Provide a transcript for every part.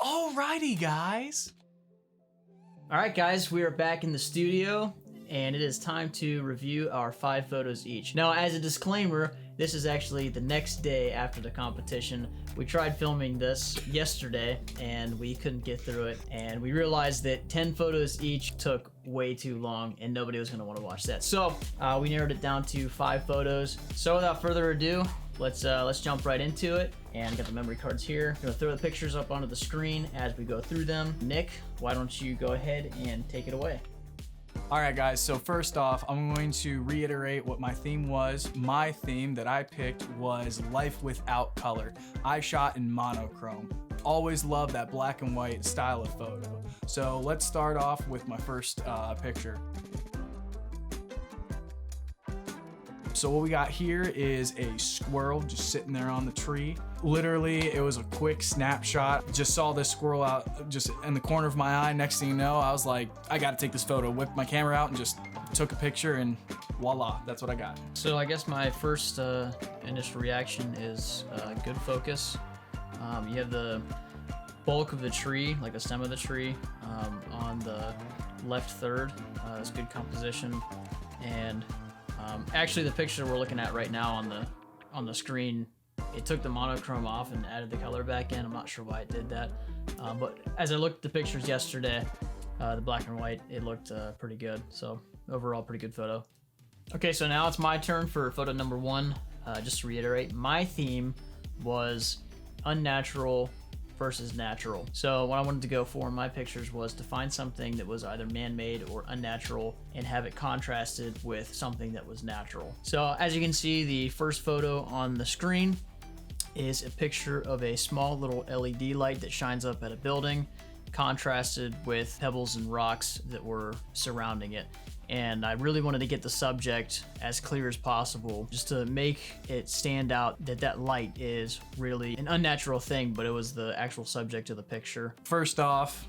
Alrighty, guys. All right, guys, we are back in the studio, and it is time to review our 5 photos each. Now, as a disclaimer, this is actually the next day after the competition. We tried filming this yesterday, and we couldn't get through it, and we realized that 10 photos each took way too long, and nobody was going to want to watch that. So we narrowed it down to 5 photos. So without further ado, let's jump right into it. And got the memory cards here. I'm gonna throw the pictures up onto the screen as we go through them. Nick, why don't you go ahead and take it away? All right, guys, so first off, I'm going to reiterate what my theme was. My theme that I picked was life without color. I shot in monochrome. Always love that black and white style of photo. So let's start off with my first picture. So what we got here is a squirrel just sitting there on the tree. Literally, it was a quick snapshot. Just saw this squirrel out just in the corner of my eye. Next thing you know, I was like, I gotta take this photo. Whipped my camera out and just took a picture, and voila, that's what I got. So I guess my first initial reaction is good focus. You have the bulk of the tree, like the stem of the tree, on the left third. It's good composition, and actually, the picture we're looking at right now on the screen, it took the monochrome off and added the color back in. I'm not sure why it did that, but as I looked at the pictures yesterday, the black and white, it looked pretty good. So overall, pretty good photo. Okay, so now it's my turn for photo number 1. Just to reiterate, my theme was unnatural versus natural. So what I wanted to go for in my pictures was to find something that was either man-made or unnatural and have it contrasted with something that was natural. So as you can see, the first photo on the screen is a picture of a small little LED light that shines up at a building, contrasted with pebbles and rocks that were surrounding it. And I really wanted to get the subject as clear as possible, just to make it stand out that that light is really an unnatural thing, but it was the actual subject of the picture. First off,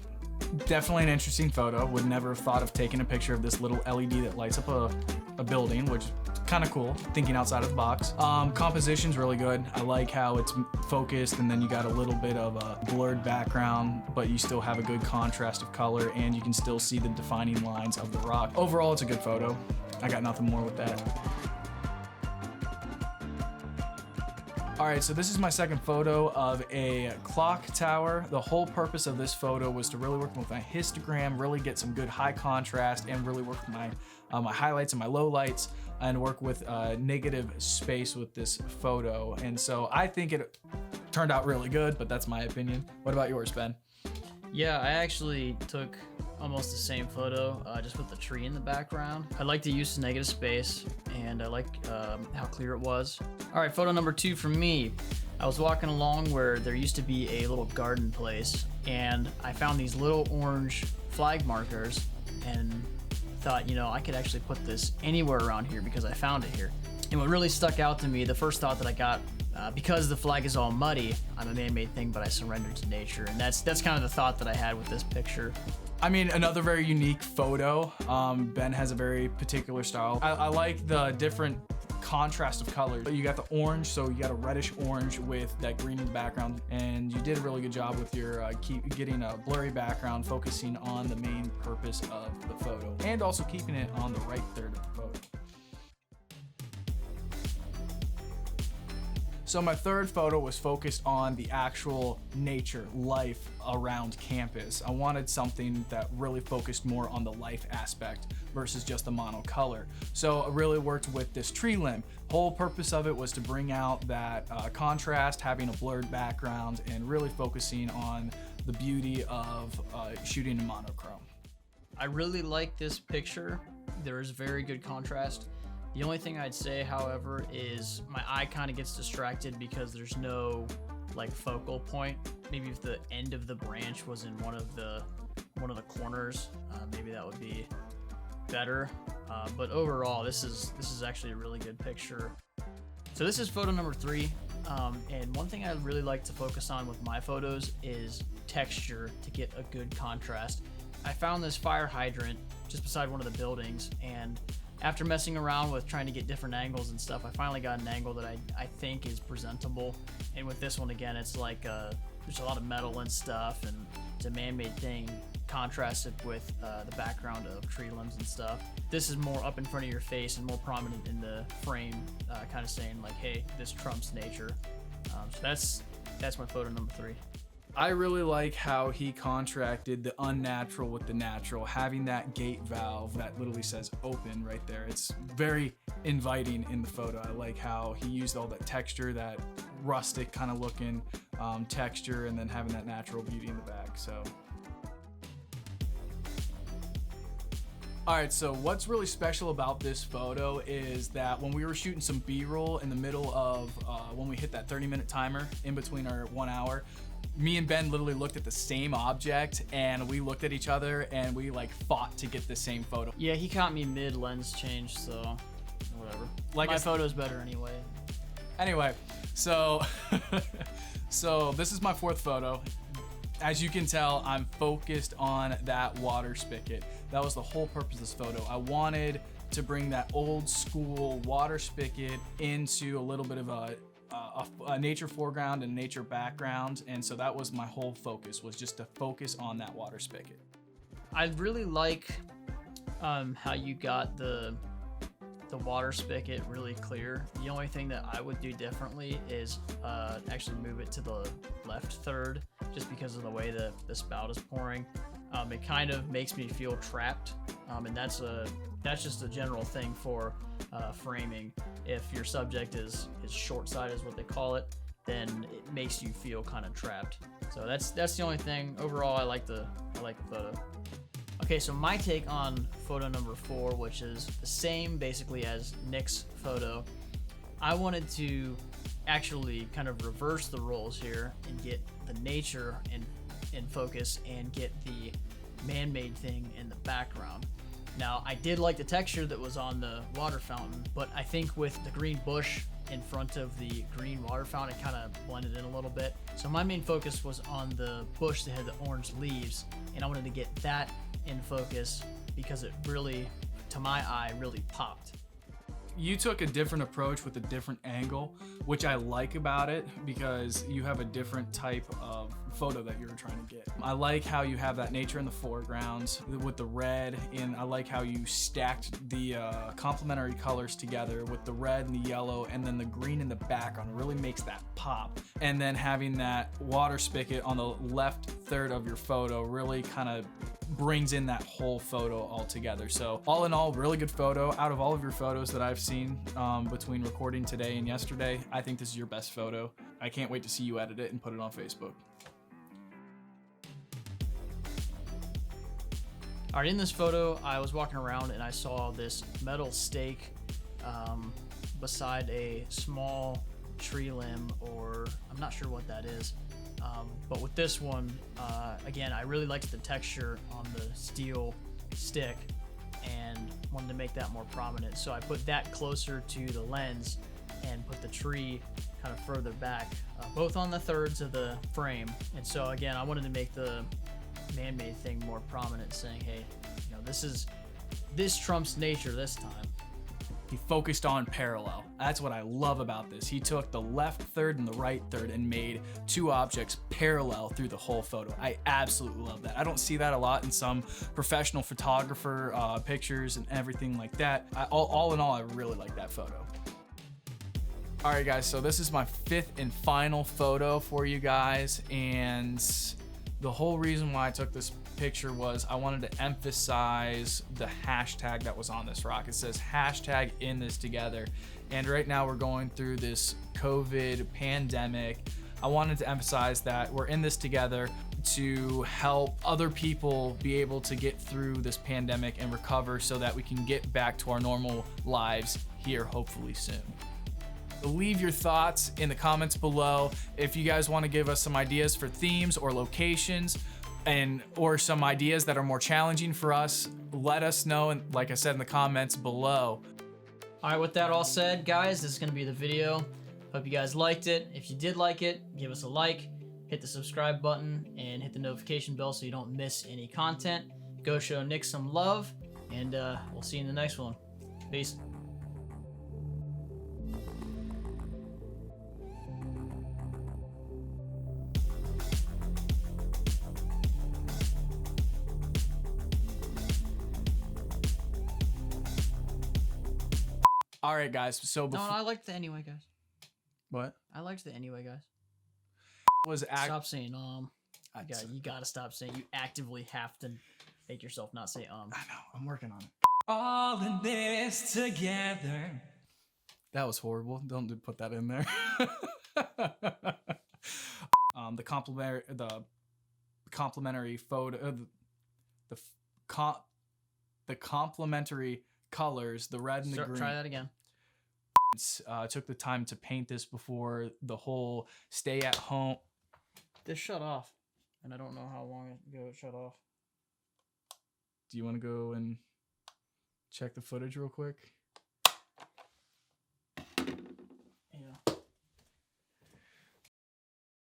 definitely an interesting photo. Would never have thought of taking a picture of this little LED that lights up a building, which is kind of cool, thinking outside of the box. Composition's really good. I like how it's focused, and then you got a little bit of a blurred background, but you still have a good contrast of color, and you can still see the defining lines of the rock. Overall, it's a good photo. I got nothing more with that. All right, so this is my second photo of a clock tower. The whole purpose of this photo was to really work with my histogram, really get some good high contrast, and really work with my my highlights and my lowlights, and work with negative space with this photo. And so I think it turned out really good, but that's my opinion. What about yours, Ben? Yeah, I actually took almost the same photo, just with the tree in the background. I like the use of negative space, and I like how clear it was. All right, photo number 2 from me. I was walking along where there used to be a little garden place, and I found these little orange flag markers, and thought, you know, I could actually put this anywhere around here because I found it here. And what really stuck out to me, the first thought that I got, because the flag is all muddy, I'm a man-made thing, but I surrendered to nature. And that's kind of the thought that I had with this picture. I mean, another very unique photo. Ben has a very particular style. I like the different contrast of colors. You got the orange, so you got a reddish orange with that green in the background, and you did a really good job with your getting a blurry background, focusing on the main purpose of the photo, and also keeping it on the right third of the photo. So my third photo was focused on the actual nature, life around campus. I wanted something that really focused more on the life aspect versus just the monocolor. So I really worked with this tree limb. Whole purpose of it was to bring out that contrast, having a blurred background, and really focusing on the beauty of shooting in monochrome. I really like this picture. There is very good contrast. The only thing I'd say, however, is my eye kind of gets distracted because there's no like focal point. Maybe if the end of the branch was in one of the corners, maybe that would be better. But overall, this is actually a really good picture. So this is photo number 3. And one thing I really like to focus on with my photos is texture to get a good contrast. I found this fire hydrant just beside one of the buildings, and after messing around with trying to get different angles and stuff, I finally got an angle that I think is presentable. And with this one, again, it's like the there's a lot of metal and stuff, and it's a man-made thing contrasted with the background of tree limbs and stuff. This is more up in front of your face and more prominent in the frame, kind of saying like, hey, this trumps nature. So that's my photo number 3. I really like how he contracted the unnatural with the natural, having that gate valve that literally says open right there. It's very inviting in the photo. I like how he used all that texture, that rustic kind of looking texture, and then having that natural beauty in the back. So all right, so what's really special about this photo is that when we were shooting some B-roll in the middle of when we hit that 30-minute timer in between our 1 hour, me and Ben literally looked at the same object, and we looked at each other and we like fought to get the same photo. Yeah, he caught me mid lens change, so whatever. Like my photo's better anyway. Anyway, so so this is my 4th photo. As you can tell, I'm focused on that water spigot. That was the whole purpose of this photo. I wanted to bring that old school water spigot into a little bit of a nature foreground and nature background, and so that was my whole focus, was just to focus on that water spigot. I really like how you got the water spigot really clear. The only thing that I would do differently is actually move it to the left third, just because of the way the spout is pouring. It kind of makes me feel trapped, and that's just a general thing for framing. If your subject is short side, is what they call it, then it makes you feel kind of trapped. So that's the only thing. Overall, I like the photo. Okay, so my take on photo number 4, which is the same basically as Nick's photo, I wanted to actually kind of reverse the roles here and get the nature in focus and get the man-made thing in the background. Now, I did like the texture that was on the water fountain, but I think with the green bush in front of the green water fountain, it kind of blended in a little bit. So my main focus was on the bush that had the orange leaves, and I wanted to get that in focus because it really, to my eye, really popped. You took a different approach with a different angle, which I like about it, because you have a different type of photo that you're trying to get. I like how you have that nature in the foreground with the red, and I like how you stacked the complementary colors together with the red and the yellow, and then the green in the background really makes that pop. And then having that water spigot on the left third of your photo really kind of brings in that whole photo all together. So all in all, really good photo. Out of all of your photos that I've seen between recording today and yesterday, I think this is your best photo. I can't wait to see you edit it and put it on Facebook. All right, in this photo, I was walking around and I saw this metal stake beside a small tree limb, or I'm not sure what that is. But with this one, again, I really liked the texture on the steel stick and wanted to make that more prominent. So I put that closer to the lens and put the tree kind of further back, both on the thirds of the frame. And so again, I wanted to make the man-made thing more prominent, saying, hey, you know, this trumps nature this time. He focused on parallel. That's what I love about this. He took the left third and the right third and made two objects parallel through the whole photo. I absolutely love that. I don't see that a lot in some professional photographer pictures and everything like that. All in all, I really like that photo. All right, guys, so this is my fifth and final photo for you guys, and the whole reason why I took this picture was I wanted to emphasize the hashtag that was on this rock. It says hashtag in this together, and right now we're going through this COVID pandemic. I wanted to emphasize that we're in this together to help other people be able to get through this pandemic and recover so that we can get back to our normal lives here hopefully soon. Leave your thoughts in the comments below. If you guys want to give us some ideas for themes or locations, or some ideas that are more challenging for us, let us know, and like I said, in the comments below. All right, with that all said, guys, this is going to be the video. Hope you guys liked it. If you did like it, give us a like, hit the subscribe button, and hit the notification bell so you don't miss any content. Go show Nick some love, and we'll see you in the next one. Peace. All right, guys. So No, before I liked the anyway, guys. what I liked the anyway, guys. was Stop saying I You gotta stop saying. You actively have to make yourself not say I know. I'm working on it. All in this together. That was horrible. Don't put that in there. The complementary photo, the complementary colors, the red and the green. Try that again. Took the time to paint this before the whole stay at home. This shut off, and I don't know how long ago it shut off. Do you want to go and check the footage real quick?